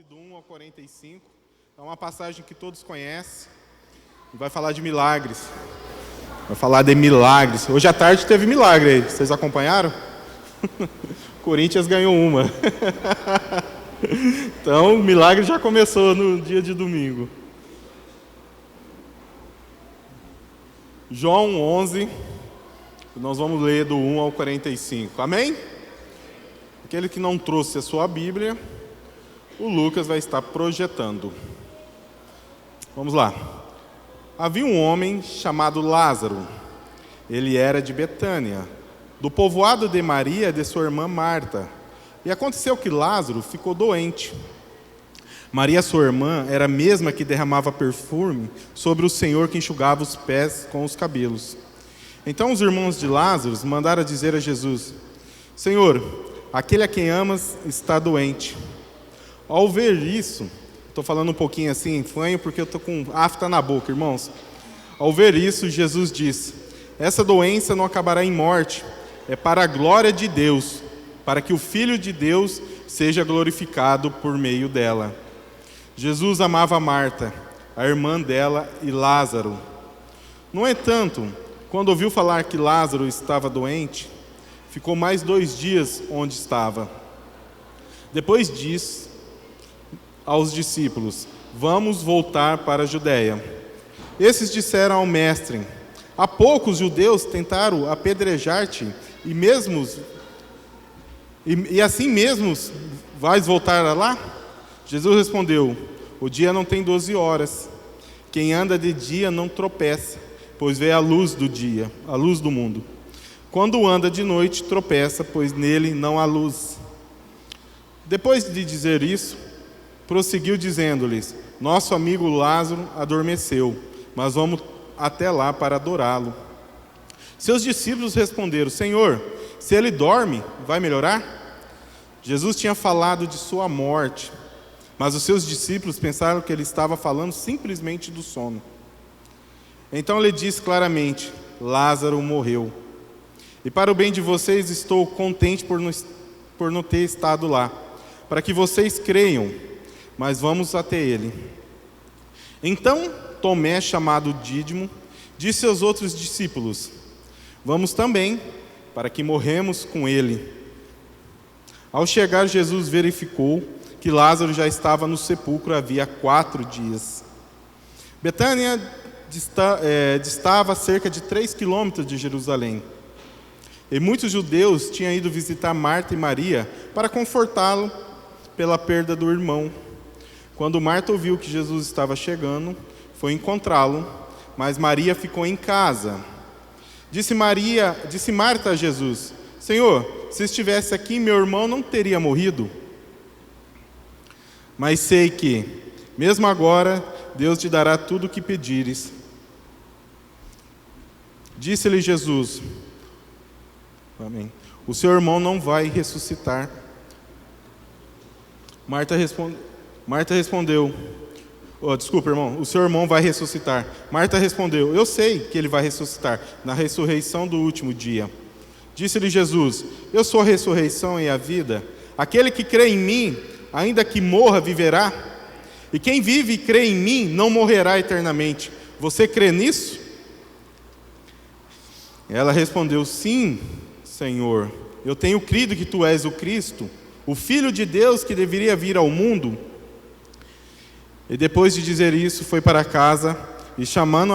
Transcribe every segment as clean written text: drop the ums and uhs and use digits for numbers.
do 1 ao 45. É uma passagem que todos conhecem. Vai falar de milagres. Vai falar de milagres. Hoje à tarde teve milagre aí. Vocês acompanharam? Corinthians ganhou uma. Então, o milagre já começou no dia de domingo. João 11, nós vamos ler do 1 ao 45. Amém? Aquele que não trouxe a sua Bíblia, o Lucas vai estar projetando. Vamos lá. Havia um homem chamado Lázaro. Ele era de Betânia, do povoado de Maria e de sua irmã Marta. E aconteceu que Lázaro ficou doente. Maria, sua irmã, era a mesma que derramava perfume sobre o Senhor, que enxugava os pés com os cabelos. Então os irmãos de Lázaro mandaram dizer a Jesus: Senhor, aquele a quem amas está doente. Ao ver isso, estou falando um pouquinho assim em fanho porque eu estou com afta na boca, irmãos. Ao ver isso, Jesus disse: essa doença não acabará em morte, é para a glória de Deus, para que o Filho de Deus seja glorificado por meio dela. Jesus amava Marta, a irmã dela, e Lázaro. No entanto, quando ouviu falar que Lázaro estava doente, ficou mais 2 dias onde estava. Depois disse aos discípulos: vamos voltar para a Judeia. Esses disseram ao mestre: há pouco os judeus tentaram apedrejar-te, e assim mesmo vais voltar lá? Jesus respondeu: o dia não tem 12 horas. Quem anda de dia não tropeça, pois vê a luz do dia, a luz do mundo. Quando anda de noite, tropeça, pois nele não há luz. Depois de dizer isso, prosseguiu dizendo-lhes: nosso amigo Lázaro adormeceu, mas vamos até lá para adorá-lo. Seus discípulos responderam: Senhor, se ele dorme, vai melhorar? Jesus tinha falado de sua morte, mas os seus discípulos pensaram que ele estava falando simplesmente do sono. Então ele disse claramente: Lázaro morreu. E para o bem de vocês estou contente por não ter estado lá, para que vocês creiam, mas vamos até ele. Então Tomé, chamado Dídimo, disse aos outros discípulos: vamos também, para que morremos com ele. Ao chegar, Jesus verificou que Lázaro já estava no sepulcro havia 4 dias. Betânia distava cerca de 3 quilômetros de Jerusalém. E muitos judeus tinham ido visitar Marta e Maria para confortá-lo pela perda do irmão. Quando Marta ouviu que Jesus estava chegando, foi encontrá-lo, mas Maria ficou em casa. Disse Marta a Jesus: Senhor, se estivesse aqui, meu irmão não teria morrido. Mas sei que, mesmo agora, Deus te dará tudo o que pedires. Disse-lhe Jesus: amém. O seu irmão não vai ressuscitar. Marta respondeu: desculpa, irmão, o seu irmão vai ressuscitar. Marta respondeu: eu sei que ele vai ressuscitar na ressurreição do último dia. Disse-lhe Jesus: eu sou a ressurreição e a vida. Aquele que crê em mim, ainda que morra, viverá. E quem vive e crê em mim não morrerá eternamente. Você crê nisso? Ela respondeu: sim, Senhor. Eu tenho crido que tu és o Cristo, o Filho de Deus que deveria vir ao mundo. E depois de dizer isso, foi para casa e, chamando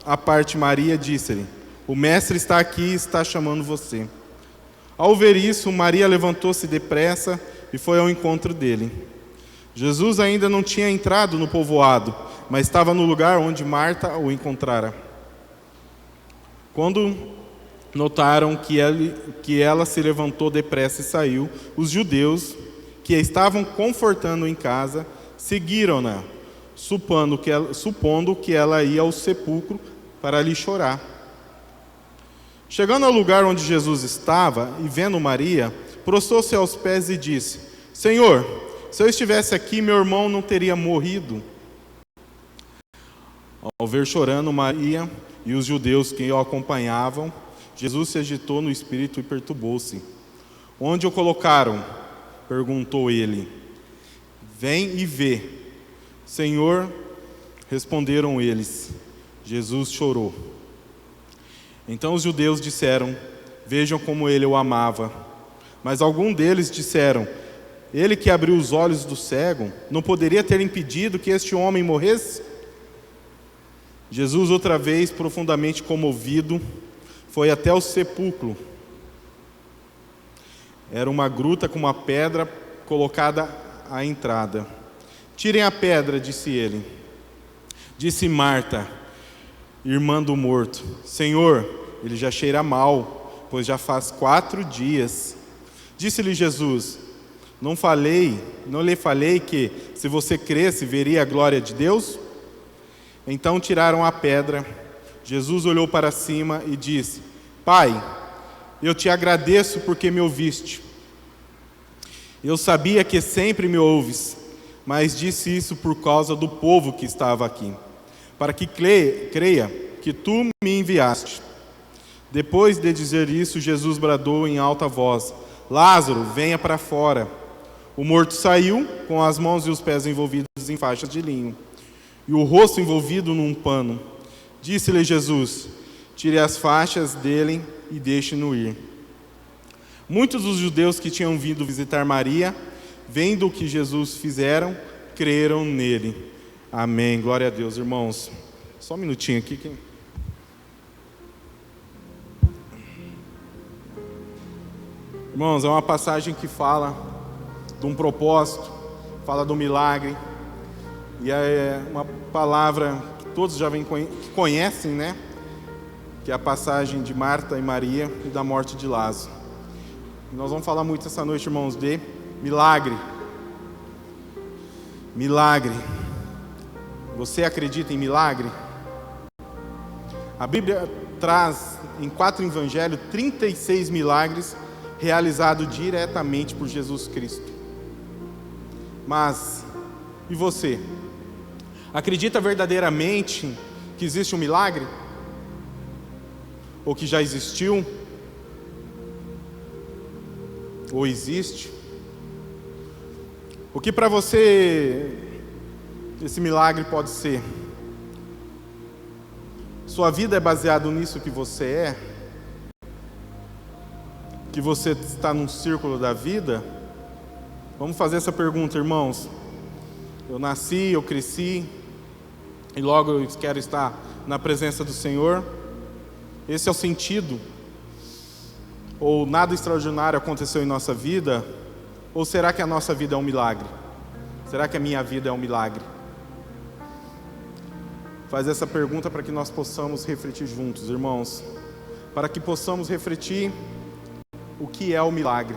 à parte Maria, disse-lhe: o mestre está aqui e está chamando você. Ao ver isso, Maria levantou-se depressa e foi ao encontro dele. Jesus ainda não tinha entrado no povoado, mas estava no lugar onde Marta o encontrara. Quando notaram que ela se levantou depressa e saiu, os judeus que a estavam confortando em casa seguiram-na, supondo que ela ia ao sepulcro para ali chorar. Chegando ao lugar onde Jesus estava e vendo Maria, prostrou-se aos pés e disse: Senhor, se eu estivesse aqui, meu irmão não teria morrido. Ao ver chorando Maria e os judeus que o acompanhavam, Jesus se agitou no espírito e perturbou-se. Onde o colocaram? Perguntou ele. Vem e vê. Senhor, responderam eles. Jesus chorou. Então os judeus disseram: vejam como ele o amava. Mas alguns deles disseram: ele que abriu os olhos do cego, não poderia ter impedido que este homem morresse? Jesus, outra vez profundamente comovido, foi até o sepulcro. Era uma gruta com uma pedra colocada à entrada. Tirem a pedra, disse ele. Disse Marta, irmã do morto: Senhor, ele já cheira mal, pois já faz 4 dias. Disse-lhe Jesus: não lhe falei que, se você cresce, veria a glória de Deus? Então tiraram a pedra. Jesus olhou para cima e disse: Pai, eu te agradeço porque me ouviste. Eu sabia que sempre me ouves, mas disse isso por causa do povo que estava aqui, para que creia que tu me enviaste. Depois de dizer isso, Jesus bradou em alta voz: Lázaro, venha para fora. O morto saiu, com as mãos e os pés envolvidos em faixas de linho, e o rosto envolvido num pano. Disse-lhe Jesus: tire as faixas dele e deixe-no ir. Muitos dos judeus que tinham vindo visitar Maria, vendo o que Jesus fizeram, creram nele. Amém. Glória a Deus, irmãos. Só um minutinho aqui. Irmãos, é uma passagem que fala de um propósito, fala do milagre, e é uma palavra que todos já conhecem, né? Que é a passagem de Marta e Maria e da morte de Lázaro. E nós vamos falar muito essa noite, irmãos, de milagre. Milagre. Você acredita em milagre? A Bíblia traz em 4 evangelhos 36 milagres realizados diretamente por Jesus Cristo. Mas, e você? Acredita verdadeiramente que existe um milagre? Ou que já existiu? Ou existe? O que para você esse milagre pode ser? Sua vida é baseada nisso que você é? Que você está num círculo da vida? Vamos fazer essa pergunta, irmãos. Eu nasci, eu cresci, e logo eu quero estar na presença do Senhor. Esse é o sentido? Ou nada extraordinário aconteceu em nossa vida? Ou será que a nossa vida é um milagre? Será que a minha vida é um milagre? Faz essa pergunta para que nós possamos refletir juntos, irmãos. Para que possamos refletir o que é o milagre.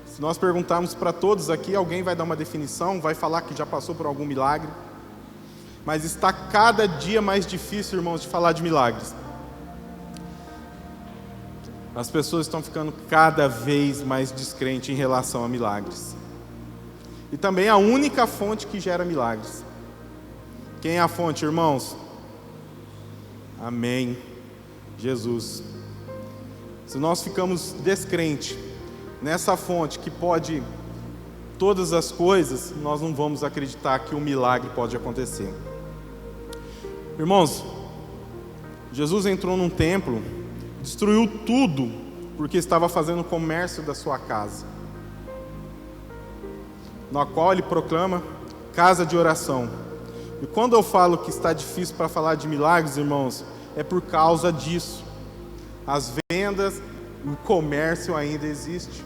Se nós perguntarmos para todos aqui, alguém vai dar uma definição, vai falar que já passou por algum milagre. Mas está cada dia mais difícil, irmãos, de falar de milagres. As pessoas estão ficando cada vez mais descrentes em relação a milagres. E também a única fonte que gera milagres. Quem é a fonte, irmãos? Amém. Jesus. Se nós ficamos descrentes nessa fonte que pode todas as coisas, nós não vamos acreditar que um milagre pode acontecer. Irmãos, Jesus entrou num templo, destruiu tudo, porque estava fazendo comércio da sua casa, na qual ele proclama casa de oração. E quando eu falo que está difícil para falar de milagres, irmãos, é por causa disso. As vendas, o comércio ainda existe.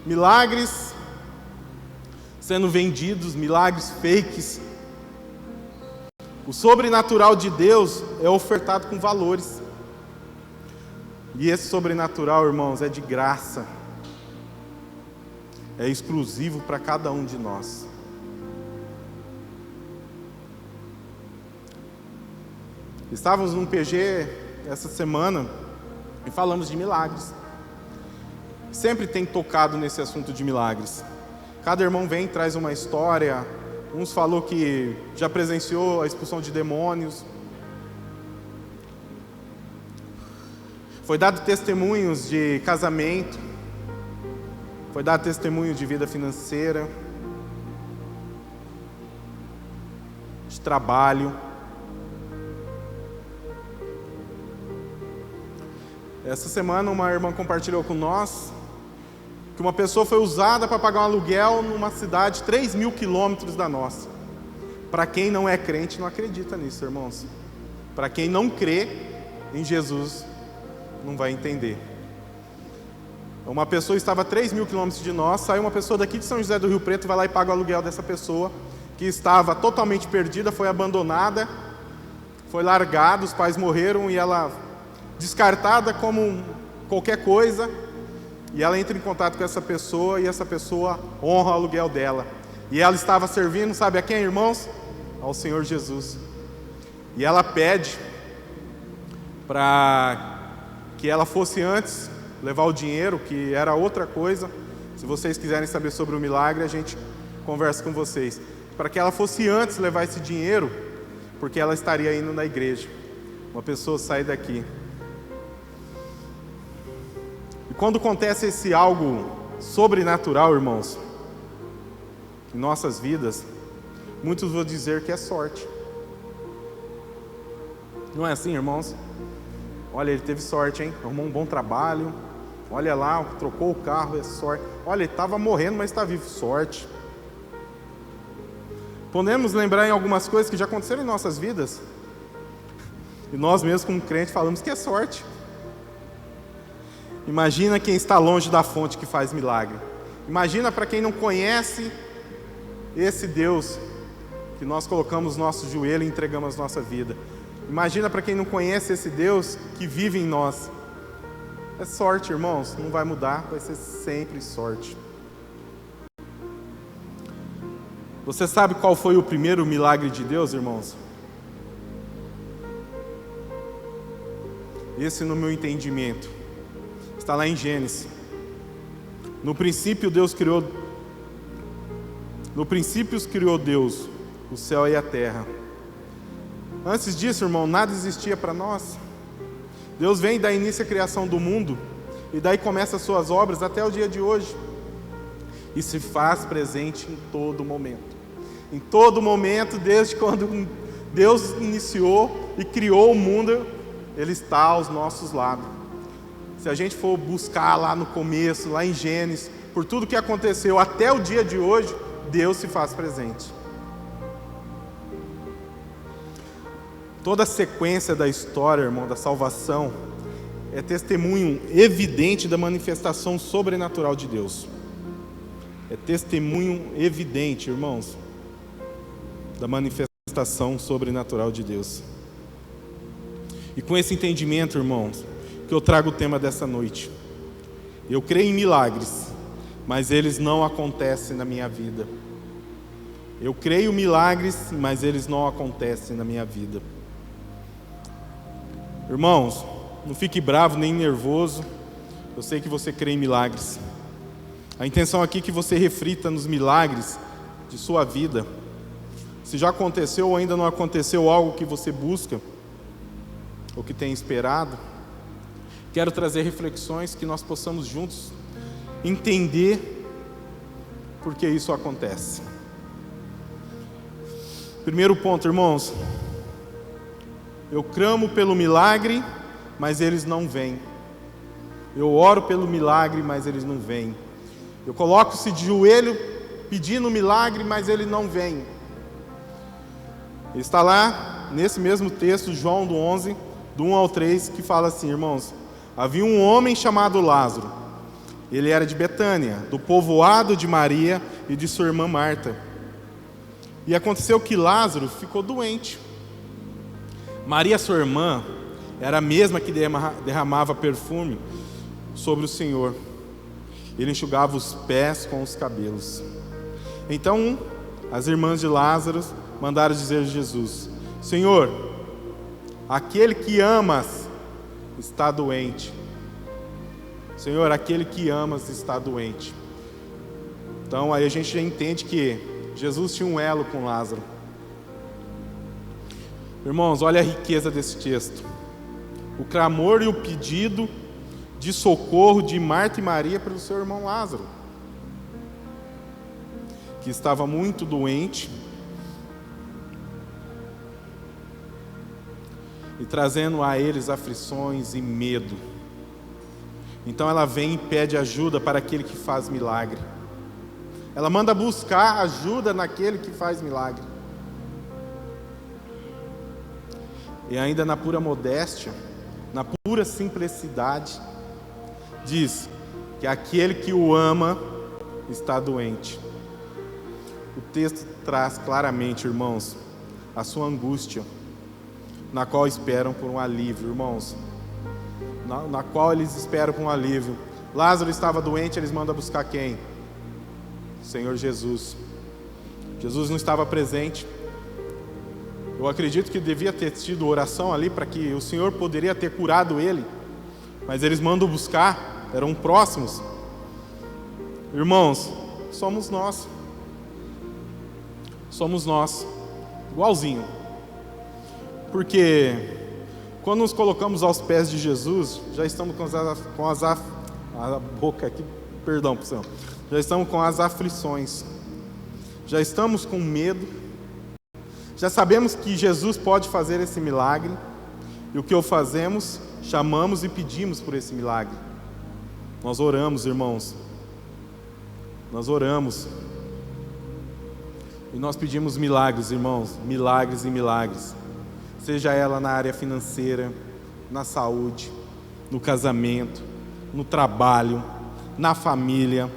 Milagres sendo vendidos, milagres fakes. O sobrenatural de Deus é ofertado com valores. E esse sobrenatural, irmãos, é de graça. É exclusivo para cada um de nós. Estávamos num PG essa semana e falamos de milagres. Sempre tem tocado nesse assunto de milagres. Cada irmão vem e traz uma história. Uns falou que já presenciou a expulsão de demônios. Foi dado testemunhos de casamento. Foi dado testemunho de vida financeira. de trabalho. Essa semana uma irmã compartilhou com nós que uma pessoa foi usada para pagar um aluguel numa cidade 3.000 quilômetros da nossa. Para quem não é crente, não acredita nisso, irmãos. Para quem não crê em Jesus, não vai entender. Uma pessoa estava a 3.000 quilômetros de nós, saiu uma pessoa daqui de São José do Rio Preto, vai lá e paga o aluguel dessa pessoa, que estava totalmente perdida, foi abandonada, foi largada, os pais morreram e ela descartada como qualquer coisa, e ela entra em contato com essa pessoa e essa pessoa honra o aluguel dela. E ela estava servindo, sabe a quem, irmãos? Ao Senhor Jesus. E ela pede para que ela fosse antes levar o dinheiro, que era outra coisa. Se vocês quiserem saber sobre o milagre, a gente conversa com vocês. Para que ela fosse antes levar esse dinheiro, porque ela estaria indo na igreja. Uma pessoa sai daqui. E quando acontece esse algo sobrenatural, irmãos, em nossas vidas, muitos vão dizer que é sorte. Não é assim, irmãos? Olha, ele teve sorte, hein? Arrumou um bom trabalho. Olha lá, trocou o carro, é sorte. Olha, ele estava morrendo, mas está vivo. Sorte. Podemos lembrar em algumas coisas que já aconteceram em nossas vidas. E nós mesmos, como crentes, falamos que é sorte. Imagina quem está longe da fonte que faz milagre. Imagina para quem não conhece esse Deus que nós colocamos nosso joelho e entregamos nossa vida. Imagina para quem não conhece esse Deus que vive em nós. É sorte, irmãos, não vai mudar, vai ser sempre sorte. Você sabe qual foi o primeiro milagre de Deus, irmãos? Esse, no meu entendimento, está lá em Gênesis. No princípio criou Deus o céu e a terra. Antes disso, irmão, nada existia para nós. Deus vem e dá início à criação do mundo, e daí começa as suas obras até o dia de hoje. E se faz presente em todo momento. Em todo momento, desde quando Deus iniciou e criou o mundo, Ele está aos nossos lados. Se a gente for buscar lá no começo, lá em Gênesis, por tudo que aconteceu até o dia de hoje, Deus se faz presente. Toda a sequência da história, irmão, da salvação, é testemunho evidente da manifestação sobrenatural de Deus. É testemunho evidente, irmãos, da manifestação sobrenatural de Deus. E com esse entendimento, irmãos, que eu trago o tema dessa noite. Eu creio em milagres, mas eles não acontecem na minha vida. Eu creio em milagres, mas eles não acontecem na minha vida. Irmãos, não fique bravo nem nervoso. Eu sei que você crê em milagres. A intenção aqui é que você reflita nos milagres de sua vida. Se já aconteceu ou ainda não aconteceu algo que você busca, ou que tem esperado, quero trazer reflexões que nós possamos juntos entender por que isso acontece. Primeiro ponto, irmãos. Eu clamo pelo milagre, mas eles não vêm. Eu oro pelo milagre, mas eles não vêm. Eu coloco-se de joelho pedindo milagre, mas ele não vem. Está lá, nesse mesmo texto, João do 11, do 1 ao 3, que fala assim, irmãos: havia um homem chamado Lázaro. Ele era de Betânia, do povoado de Maria e de sua irmã Marta. E aconteceu que Lázaro ficou doente. Maria, sua irmã, era a mesma que derramava perfume sobre o Senhor. Ele enxugava os pés com os cabelos. Então, as irmãs de Lázaro mandaram dizer a Jesus: Senhor, aquele que amas está doente. Senhor, aquele que amas está doente. Então, aí a gente já entende que Jesus tinha um elo com Lázaro. Irmãos, olha a riqueza desse texto. O clamor e o pedido de socorro de Marta e Maria pelo seu irmão Lázaro, que estava muito doente. e trazendo a eles aflições e medo. Então ela vem e pede ajuda para aquele que faz milagre. Ela manda buscar ajuda naquele que faz milagre. E ainda na pura modéstia, na pura simplicidade, diz que aquele que o ama está doente. O texto traz claramente, irmãos, a sua angústia, na qual esperam por um alívio, irmãos. Na qual eles esperam por um alívio. Lázaro estava doente, eles mandam buscar quem? O Senhor Jesus. Jesus não estava presente. Eu acredito que devia ter tido oração ali para que o Senhor poderia ter curado ele, mas eles mandam buscar, eram próximos. Irmãos, somos nós, igualzinho, porque quando nos colocamos aos pés de Jesus, já estamos com as aflições, já estamos com medo. Já sabemos que Jesus pode fazer esse milagre, e o que fazemos? Chamamos e pedimos por esse milagre. Nós oramos, irmãos. Nós oramos. E nós pedimos milagres, irmãos. Milagres e milagres. Seja ela na área financeira, na saúde, no casamento, no trabalho, na família,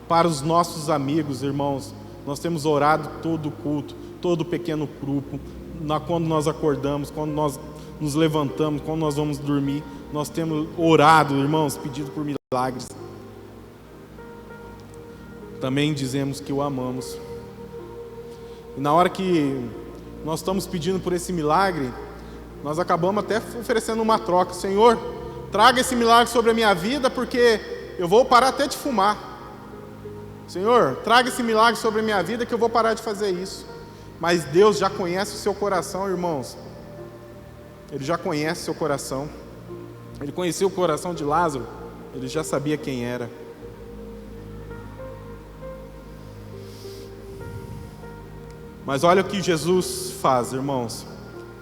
para os nossos amigos, irmãos. Nós temos orado todo o culto, todo pequeno grupo, quando nós acordamos, quando nós nos levantamos, quando nós vamos dormir, nós temos orado, irmãos, pedido por milagres. Também dizemos que o amamos. E na hora que nós estamos pedindo por esse milagre, nós acabamos até oferecendo uma troca. Senhor, traga esse milagre sobre a minha vida, porque eu vou parar até de fumar. Senhor, traga esse milagre sobre a minha vida, que eu vou parar de fazer isso. Mas Deus já conhece o seu coração, irmãos. Ele já conhece o seu coração. Ele conheceu o coração de Lázaro. Ele já sabia quem era. Mas olha o que Jesus faz, irmãos.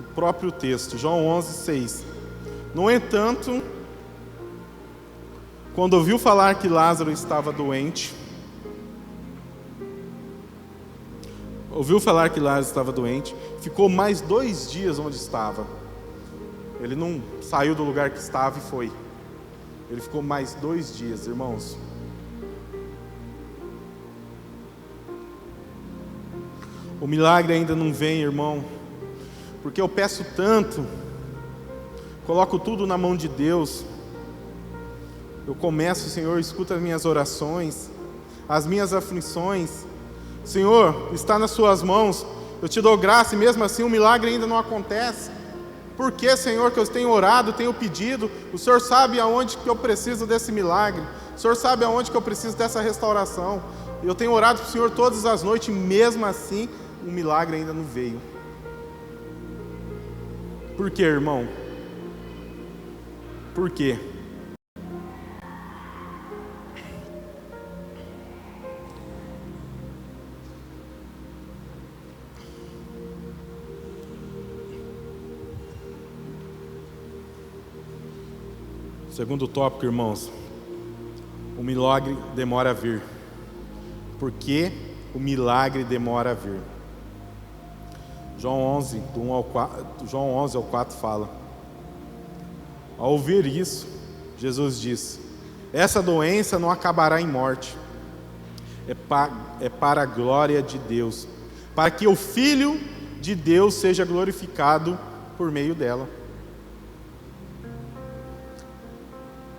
O próprio texto, João 11:6. No entanto, quando ouviu falar que Lázaro estava doente, ficou mais 2 dias onde estava. Ele não saiu do lugar que estava e foi. Ele ficou mais 2 dias, irmãos. O milagre ainda não vem, irmão, porque eu peço tanto, coloco tudo na mão de Deus. Eu começo, Senhor, escuta as minhas orações, as minhas aflições. Senhor, está nas suas mãos, eu te dou graça e mesmo assim o milagre ainda não acontece. Por que, Senhor, que eu tenho orado, tenho pedido? O Senhor sabe aonde que eu preciso desse milagre, o Senhor sabe aonde que eu preciso dessa restauração. Eu tenho orado para o Senhor todas as noites e mesmo assim o milagre ainda não veio. Por que, irmão? Por quê? Segundo tópico, irmãos, o milagre demora a vir. Por que o milagre demora a vir? João 11, ao 4 fala: ao ouvir isso, Jesus disse: essa doença não acabará em morte, é para a glória de Deus, para que o Filho de Deus seja glorificado por meio dela.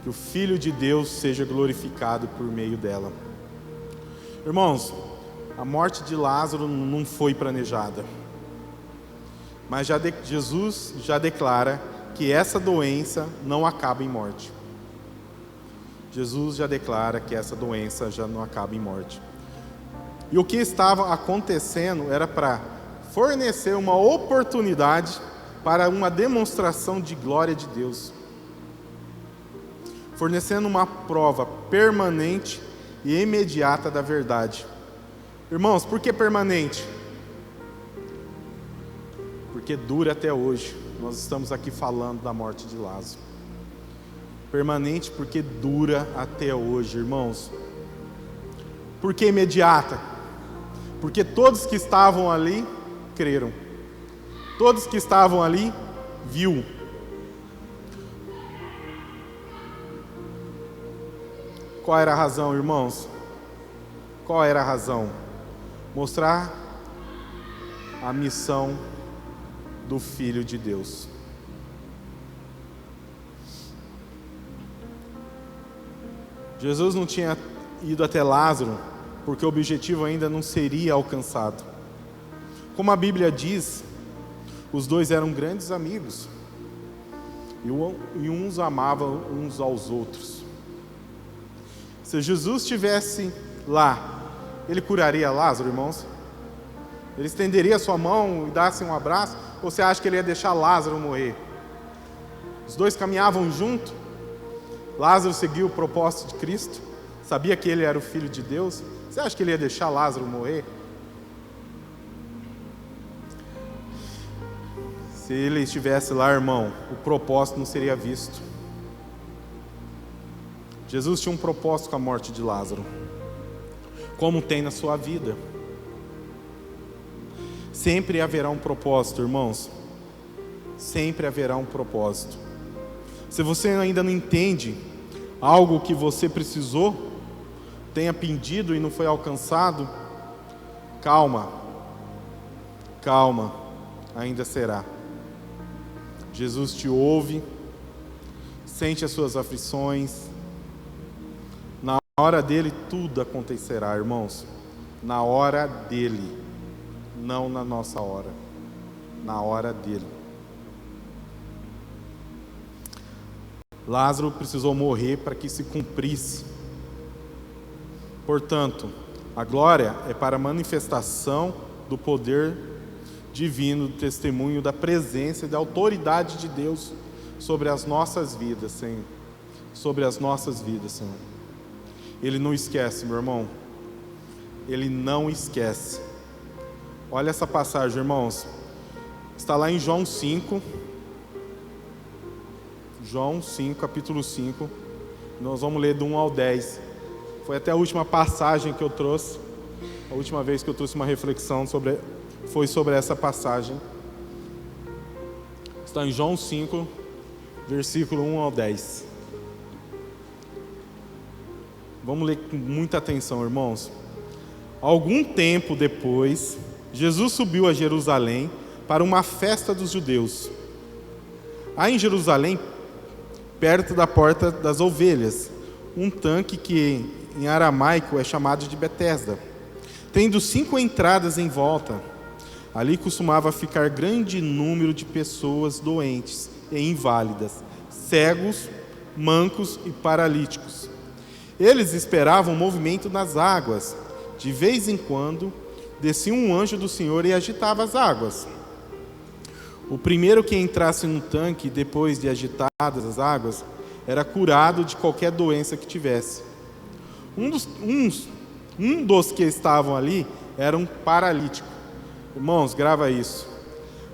Que o Filho de Deus seja glorificado por meio dela. Irmãos, a morte de Lázaro não foi planejada, mas Jesus já declara que essa doença não acaba em morte. Jesus já declara que essa doença já não acaba em morte. E o que estava acontecendo era para fornecer uma oportunidade para uma demonstração de glória de Deus, fornecendo uma prova permanente e imediata da verdade. Irmãos, por que permanente? Porque dura até hoje. nós estamos aqui falando da morte de Lázaro. Permanente porque dura até hoje, irmãos. Por que imediata? Porque todos que estavam ali creram. Todos que estavam ali viu. Qual era a razão, irmãos? Qual era a razão? Mostrar a missão do Filho de Deus. Jesus não tinha ido até Lázaro porque o objetivo ainda não seria alcançado. Como a Bíblia diz, os dois eram grandes amigos e uns amavam uns aos outros. Se Jesus estivesse lá, ele curaria Lázaro, irmãos? Ele estenderia a sua mão e dasse um abraço? Ou você acha que ele ia deixar Lázaro morrer? Os dois caminhavam junto. Lázaro seguiu o propósito de Cristo, sabia que ele era o Filho de Deus. Você acha que ele ia deixar Lázaro morrer? Se ele estivesse lá, irmão, o propósito não seria visto. Jesus tinha um propósito com a morte de Lázaro, como tem na sua vida. Sempre haverá um propósito, irmãos. Sempre haverá um propósito. Se você ainda não entende algo que você precisou, tenha pedido e não foi alcançado, calma, calma, ainda será. Jesus te ouve, sente as suas aflições. Na hora dele tudo acontecerá, irmãos. Na hora dele, não na nossa hora. Na hora dele. Lázaro precisou morrer para que se cumprisse. Portanto, a glória é para a manifestação do poder divino, do testemunho da presença e da autoridade de Deus sobre as nossas vidas, Senhor. Sobre as nossas vidas, Senhor. Ele não esquece, meu irmão. Ele não esquece. Olha essa passagem, irmãos. Está lá em João 5. João 5, capítulo 5. Nós vamos ler do 1 ao 10. Foi até a última passagem que eu trouxe. A última vez que eu trouxe uma reflexão foi sobre essa passagem. Está em João 5, versículo 1 ao 10. Vamos ler com muita atenção, irmãos. Algum tempo depois, Jesus subiu a Jerusalém para uma festa dos judeus. Há em Jerusalém, perto da porta das ovelhas, um tanque que em aramaico é chamado de Betesda, tendo 5 entradas em volta. Ali costumava ficar grande número de pessoas doentes e inválidas, cegos, mancos e paralíticos. Eles esperavam o movimento nas águas. De vez em quando, descia um anjo do Senhor e agitava as águas. O primeiro que entrasse no tanque, depois de agitadas as águas, era curado de qualquer doença que tivesse. Um dos que estavam ali era um paralítico. Irmãos, grava isso.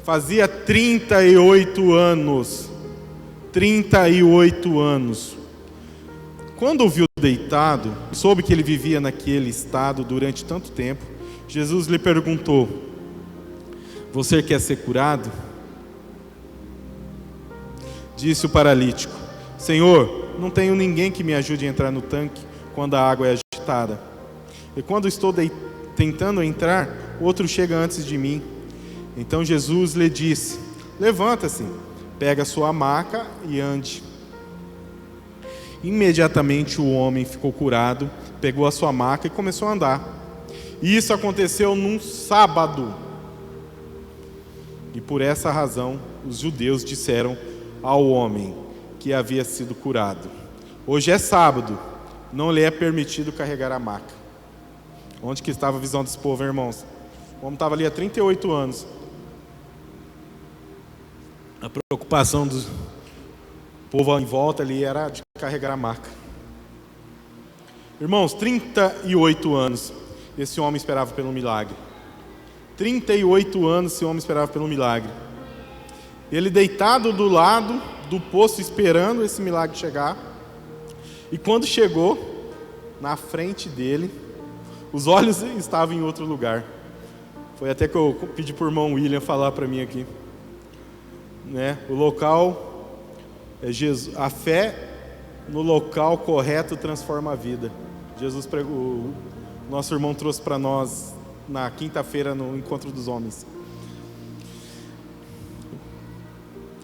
Fazia 38 anos. 38 anos. Quando o viu deitado, soube que ele vivia naquele estado durante tanto tempo, Jesus lhe perguntou: você quer ser curado? Disse o paralítico: Senhor, não tenho ninguém que me ajude a entrar no tanque quando a água é agitada. E quando estou tentando entrar, outro chega antes de mim. Então Jesus lhe disse: levanta-se, pega a sua maca e ande. Imediatamente o homem ficou curado, pegou a sua maca e começou a andar. E isso aconteceu num sábado. E por essa razão os judeus disseram ao homem que havia sido curado: hoje é sábado, não lhe é permitido carregar a maca. Onde que estava a visão desse povo, irmãos? O homem estava ali há 38 anos. A preocupação do povo em volta ali era de carregar a maca. Irmãos, 38 anos esse homem esperava pelo milagre. 38 anos esse homem esperava pelo milagre. Ele deitado do lado do poço, esperando esse milagre chegar. E quando chegou, na frente dele, os olhos estavam em outro lugar. Foi até que eu pedi para o irmão William falar para mim aqui. O local é Jesus. A fé no local correto transforma a vida. Jesus pregou, o nosso irmão trouxe para nós na quinta-feira no Encontro dos Homens.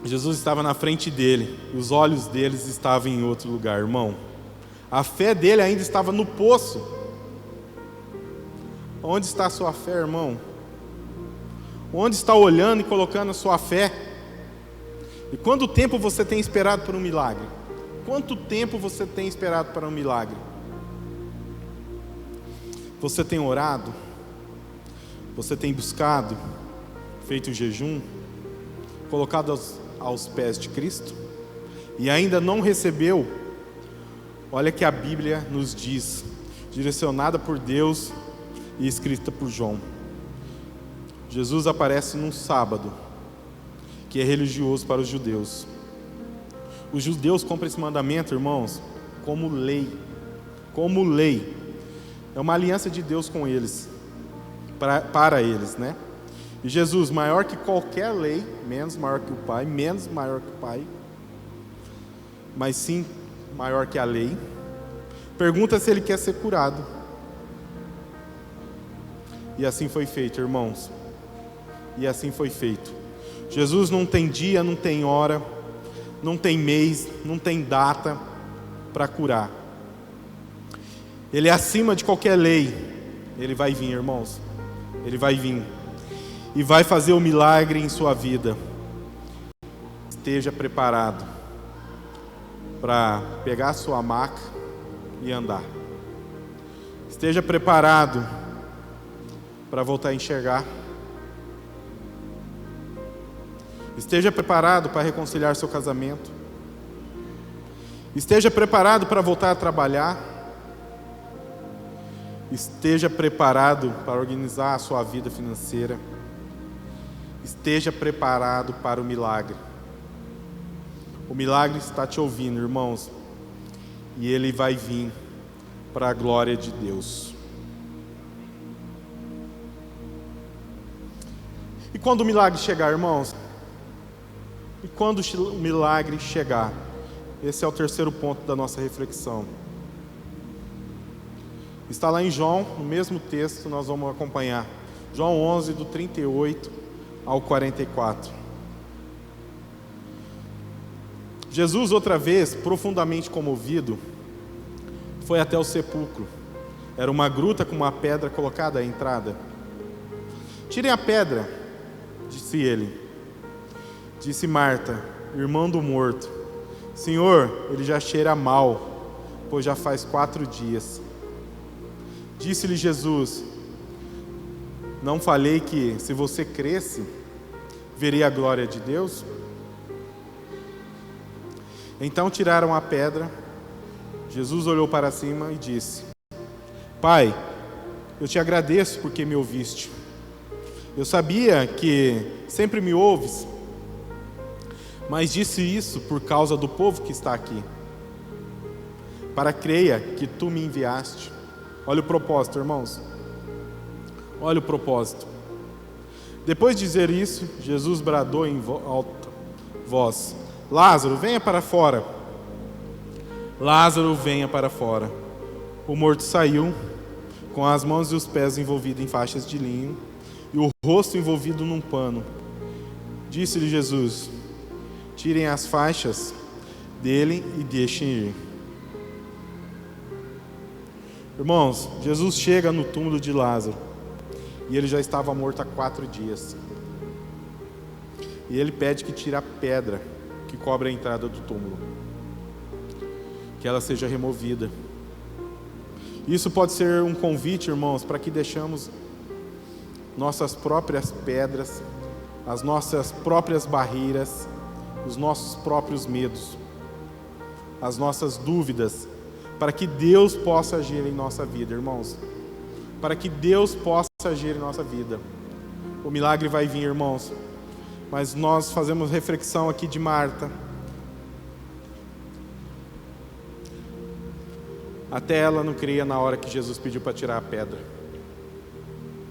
Jesus estava na frente dele, os olhos deles estavam em outro lugar, irmão. A fé dele ainda estava no poço. Onde está a sua fé, irmão? Onde está olhando e colocando a sua fé? E quanto tempo você tem esperado por um milagre? Quanto tempo você tem esperado para um milagre? Você tem orado? Você tem buscado? Feito jejum? Colocado aos pés de Cristo? E ainda não recebeu? Olha que a Bíblia nos diz, direcionada por Deus e escrita por João. Jesus aparece num sábado, que é religioso para os judeus. Os judeus cumprem esse mandamento, irmãos, como lei. Como lei. É uma aliança de Deus com eles, para eles, né? E Jesus, maior que qualquer lei, menos maior que o Pai, menos maior que o Pai, mas sim maior que a lei, pergunta se ele quer ser curado. E assim foi feito, irmãos. E assim foi feito. Jesus não tem dia, não tem hora, não tem mês, não tem data para curar. Ele é acima de qualquer lei. Ele vai vir, irmãos. Ele vai vir. E vai fazer o milagre em sua vida. Esteja preparado para pegar a sua maca e andar. Esteja preparado para voltar a enxergar. Esteja preparado para reconciliar seu casamento. Esteja preparado para voltar a trabalhar. Esteja preparado para organizar a sua vida financeira. Esteja preparado para o milagre. O milagre está te ouvindo, irmãos. E ele vai vir para a glória de Deus. E quando o milagre chegar, irmãos? E quando o milagre chegar? Esse é o terceiro ponto da nossa reflexão. Está lá em João, no mesmo texto, nós vamos acompanhar. João 11, do 38 ao 44. Jesus, outra vez, profundamente comovido, foi até o sepulcro. Era uma gruta com uma pedra colocada à entrada. Tirem a pedra, disse ele. Disse Marta, irmã do morto: Senhor, ele já cheira mal, pois já faz 4 dias. Disse-lhe Jesus: não falei que, se você cresce, veria a glória de Deus? Então tiraram a pedra. Jesus olhou para cima e disse: Pai, eu te agradeço porque me ouviste. Eu sabia que sempre me ouves, mas disse isso por causa do povo que está aqui, para que creia que tu me enviaste. Olha o propósito, irmãos. Olha o propósito. Depois de dizer isso, Jesus bradou em alta voz: Lázaro, venha para fora. Lázaro, venha para fora. O morto saiu, com as mãos e os pés envolvidos em faixas de linho, e o rosto envolvido num pano. Disse-lhe Jesus: tirem as faixas dele e deixem ir. Irmãos, Jesus chega no túmulo de Lázaro, e ele já estava morto há 4 dias. E ele pede que tire a pedra que cobre a entrada do túmulo, que ela seja removida. Isso pode ser um convite, irmãos, para que deixamos nossas próprias pedras, as nossas próprias barreiras, os nossos próprios medos, as nossas dúvidas, para que Deus possa agir em nossa vida, irmãos. Para que Deus possa agir em nossa vida. O milagre vai vir, irmãos. mas nós fazemos reflexão aqui de Marta. Até ela não cria na hora que Jesus pediu para tirar a pedra.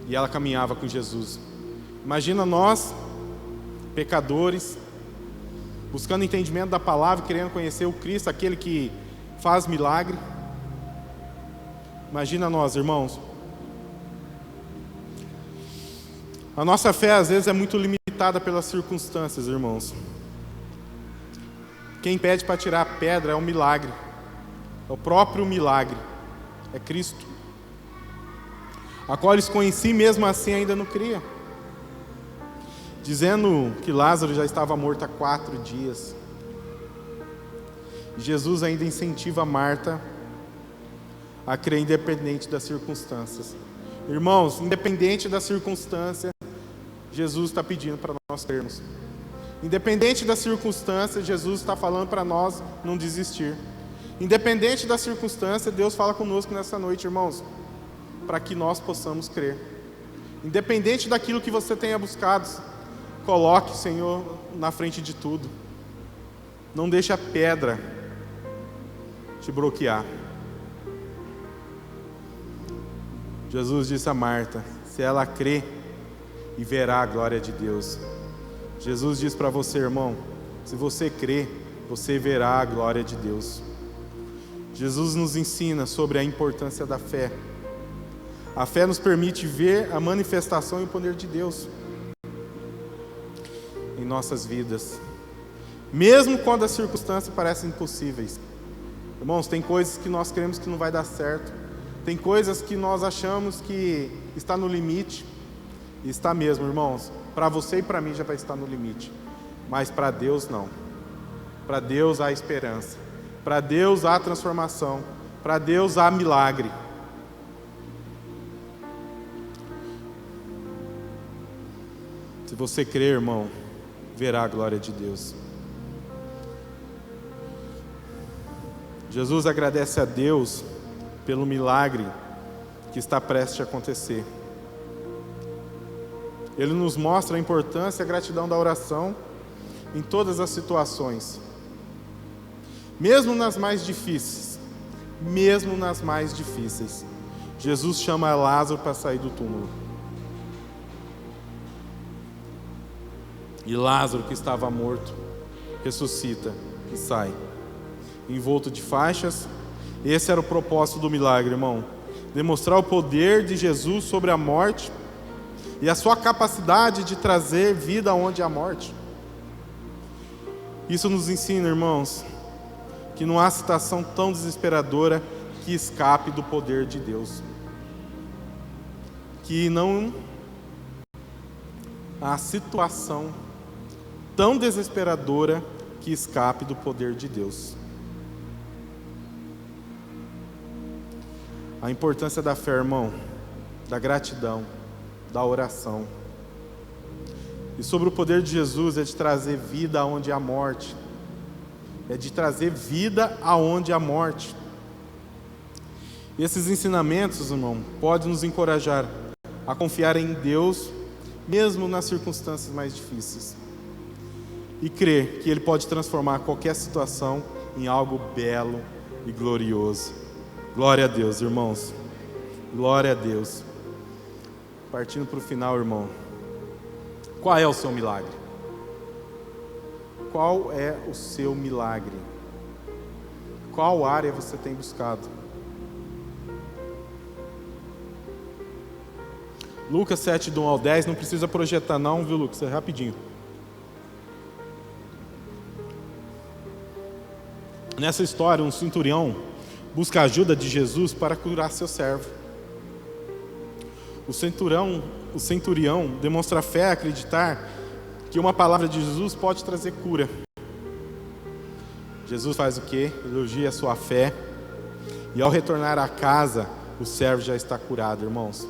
E ela caminhava com Jesus. Imagina nós, pecadores, buscando entendimento da palavra, querendo conhecer o Cristo, aquele que faz milagre. Imagina nós, irmãos. A nossa fé às vezes é muito limitada pelas circunstâncias, irmãos. Quem pede para tirar a pedra é um milagre. É o próprio milagre. É Cristo. A qual eles conheciam, mesmo assim ainda não cria. Dizendo que Lázaro já estava morto há 4 dias. Jesus ainda incentiva Marta a crer independente das circunstâncias. Irmãos, independente da circunstância, Jesus está pedindo para nós crermos. Independente da circunstância, Jesus está falando para nós não desistir. Independente da circunstância, Deus fala conosco nessa noite, irmãos, para que nós possamos crer. Independente daquilo que você tenha buscado, coloque o Senhor na frente de tudo. Não deixe a pedra te bloquear. Jesus disse a Marta, se ela crê e verá a glória de Deus. Jesus diz para você, irmão, se você crê, você verá a glória de Deus. Jesus nos ensina sobre a importância da fé. A fé nos permite ver a manifestação e o poder de Deus em nossas vidas, mesmo quando as circunstâncias parecem impossíveis. Irmãos, tem coisas que nós cremos que não vai dar certo, tem coisas que nós achamos que está no limite, e está mesmo, irmãos. Para você e para mim já vai estar no limite, mas para Deus não. Para Deus há esperança, para Deus há transformação, para Deus há milagre. Se você crer, irmão, verá a glória de Deus. Jesus agradece a Deus pelo milagre que está prestes a acontecer. Ele nos mostra a importância e a gratidão da oração em todas as situações. Mesmo nas mais difíceis, Jesus chama Lázaro para sair do túmulo. E Lázaro, que estava morto, ressuscita e sai, envolto de faixas. Esse era o propósito do milagre, irmão. Demonstrar o poder de Jesus sobre a morte e a sua capacidade de trazer vida onde há morte. Isso nos ensina, irmãos, que não há situação tão desesperadora que escape do poder de Deus. Que não há situação tão desesperadora que escape do poder de Deus. A importância da fé, irmão, da gratidão, da oração. E sobre o poder de Jesus é de trazer vida aonde há morte. É de trazer vida aonde há morte. E esses ensinamentos, irmão, podem nos encorajar a confiar em Deus, mesmo nas circunstâncias mais difíceis. E crer que Ele pode transformar qualquer situação em algo belo e glorioso. Glória a Deus, irmãos. Glória a Deus. Partindo para o final, irmão. Qual é o seu milagre? Qual é o seu milagre? Qual área você tem buscado? Lucas 7, do 1 ao 10, não precisa projetar não, viu, Lucas? É rapidinho. Nessa história, um centurião busca a ajuda de Jesus para curar seu servo. O centurião demonstra fé a acreditar que uma palavra de Jesus pode trazer cura. Jesus faz o quê? Elogia a sua fé. E ao retornar à casa, o servo já está curado, irmãos.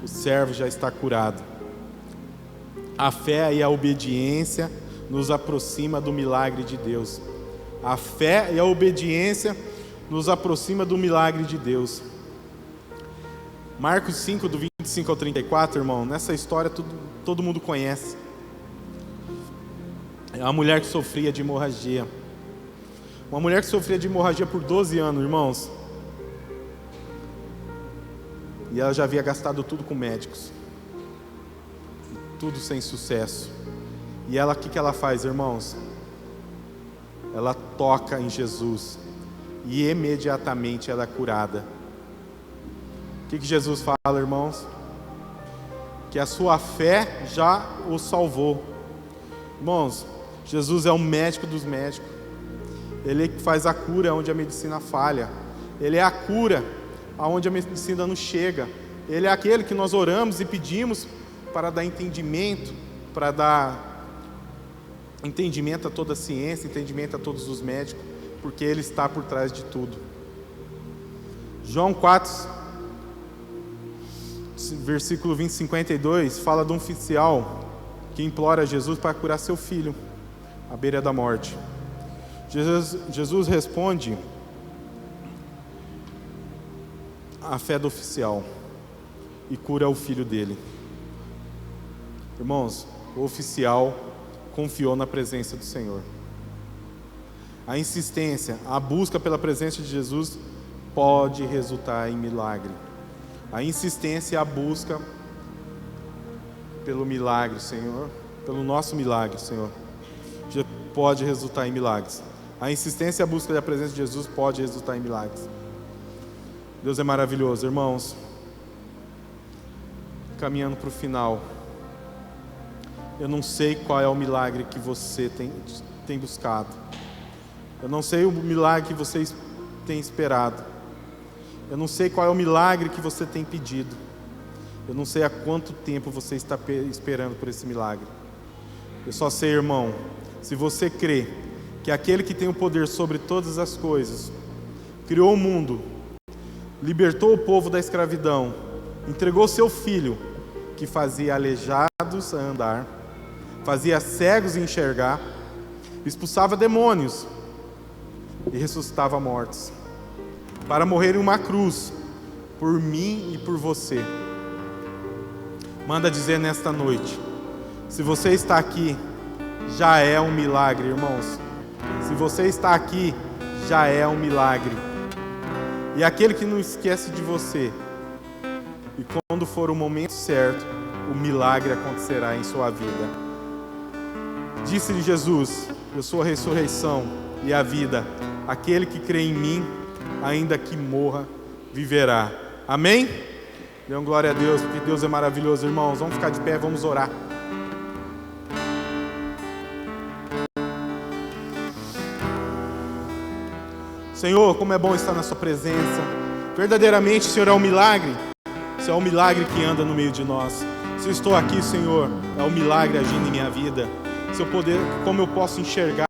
O servo já está curado. A fé e a obediência nos aproxima do milagre de Deus. A fé e a obediência nos aproxima do milagre de Deus. Marcos 5, do 25 ao 34, irmão, nessa história todo mundo conhece. É uma mulher que sofria de hemorragia. Uma mulher que sofria de hemorragia por 12 anos, irmãos. E ela já havia gastado tudo com médicos. Tudo sem sucesso. E ela, o que ela faz, irmãos? Ela toca em Jesus. E imediatamente ela é curada. O que Jesus fala, irmãos? Que a sua fé já o salvou. Irmãos, Jesus é o médico dos médicos. Ele que faz a cura onde a medicina falha. Ele é a cura aonde a medicina não chega. Ele é aquele que nós oramos e pedimos para dar entendimento, para dar entendimento a toda a ciência, entendimento a todos os médicos, porque Ele está por trás de tudo. João 4, versículo 20, 52, fala de um oficial que implora a Jesus para curar seu filho à beira da morte. Jesus responde a fé do oficial e cura o filho dele. Irmãos, o oficial confiou na presença do Senhor. A insistência, a busca pela presença de Jesus pode resultar em milagre. A insistência e a busca pelo milagre, Senhor, pelo nosso milagre, Senhor, pode resultar em milagres. A insistência e a busca da presença de Jesus pode resultar em milagres. Deus é maravilhoso, irmãos. Caminhando para o final. Eu não sei qual é o milagre que você tem buscado. Eu não sei o milagre que você tem esperado. Eu não sei qual é o milagre que você tem pedido. Eu não sei há quanto tempo você está esperando por esse milagre. Eu só sei, irmão, se você crê que aquele que tem o poder sobre todas as coisas, criou o mundo, libertou o povo da escravidão, entregou seu filho, que fazia aleijados a andar, fazia cegos enxergar, expulsava demônios e ressuscitava mortos, para morrer em uma cruz, por mim e por você. Manda dizer nesta noite, se você está aqui, já é um milagre, irmãos. Se você está aqui, já é um milagre. E aquele que não esquece de você, e quando for o momento certo, o milagre acontecerá em sua vida. Disse-lhe Jesus, eu sou a ressurreição e a vida. Aquele que crê em mim, ainda que morra, viverá. Amém? Dêem glória a Deus, porque Deus é maravilhoso, irmãos. Vamos ficar de pé, vamos orar. Senhor, como é bom estar na sua presença. Verdadeiramente, Senhor, é um milagre. Senhor, é um milagre que anda no meio de nós. Se eu estou aqui, Senhor, é um milagre agindo em minha vida. Se eu poder, como eu posso enxergar,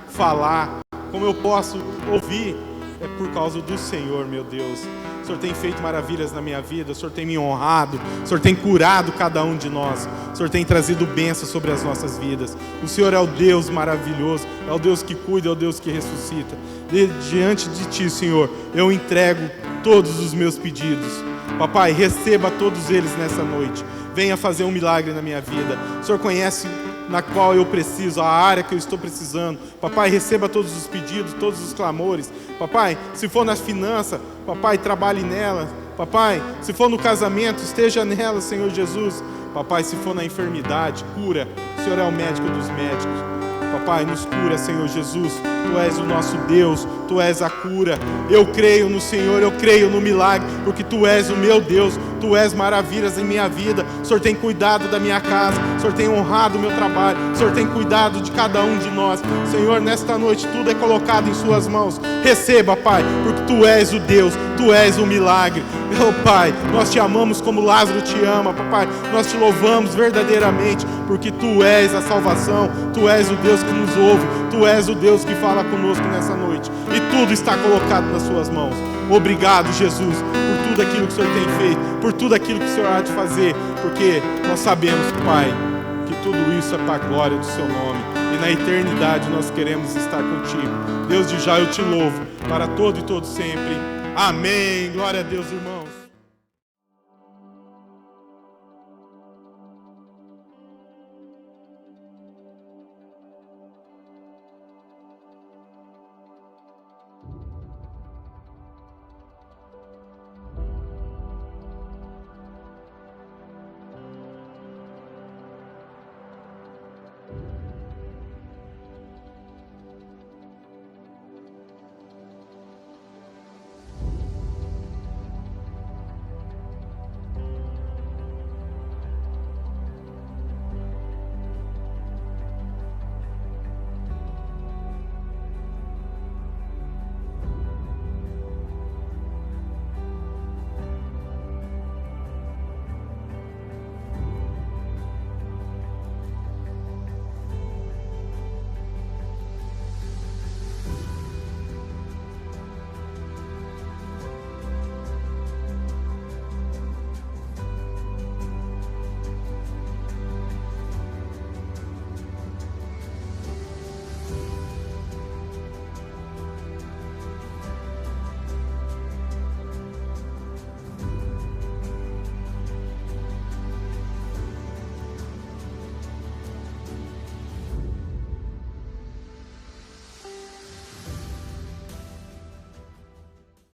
falar, como eu posso ouvir, é por causa do Senhor, meu Deus. O Senhor tem feito maravilhas na minha vida, o Senhor tem me honrado, o Senhor tem curado cada um de nós, o Senhor tem trazido bênçãos sobre as nossas vidas. O Senhor é o Deus maravilhoso, é o Deus que cuida, é o Deus que ressuscita. Diante de Ti, Senhor, eu entrego todos os meus pedidos. Papai, receba todos eles nessa noite. Venha fazer um milagre na minha vida. O Senhor conhece na qual eu preciso, a área que eu estou precisando. Papai, receba todos os pedidos, todos os clamores. Papai, se for nas finanças, papai, trabalhe nela. Papai, se for no casamento, esteja nela, Senhor Jesus. Papai, se for na enfermidade, cura. O Senhor é o médico dos médicos. Papai, nos cura, Senhor Jesus. Tu és o nosso Deus, Tu és a cura. Eu creio no Senhor, eu creio no milagre, porque Tu és o meu Deus, Tu és maravilhas em minha vida. O Senhor tem cuidado da minha casa, o Senhor tem honrado o meu trabalho, o Senhor tem cuidado de cada um de nós. Senhor, nesta noite tudo é colocado em Suas mãos. Receba, Pai, porque Tu és o Deus, Tu és o milagre. Meu Pai, nós Te amamos como Lázaro te ama, Papai. Nós Te louvamos verdadeiramente, porque Tu és a salvação, Tu és o Deus que nos ouve, Tu és o Deus que fala conosco nessa noite. E tudo está colocado nas Suas mãos. Obrigado, Jesus, por tudo aquilo que o Senhor tem feito, por tudo aquilo que o Senhor há de fazer, porque nós sabemos, Pai, que tudo isso é para a glória do Seu nome. E na eternidade nós queremos estar contigo. Deus, de já eu Te louvo, para todo e todo sempre. Amém. Glória a Deus, irmãos.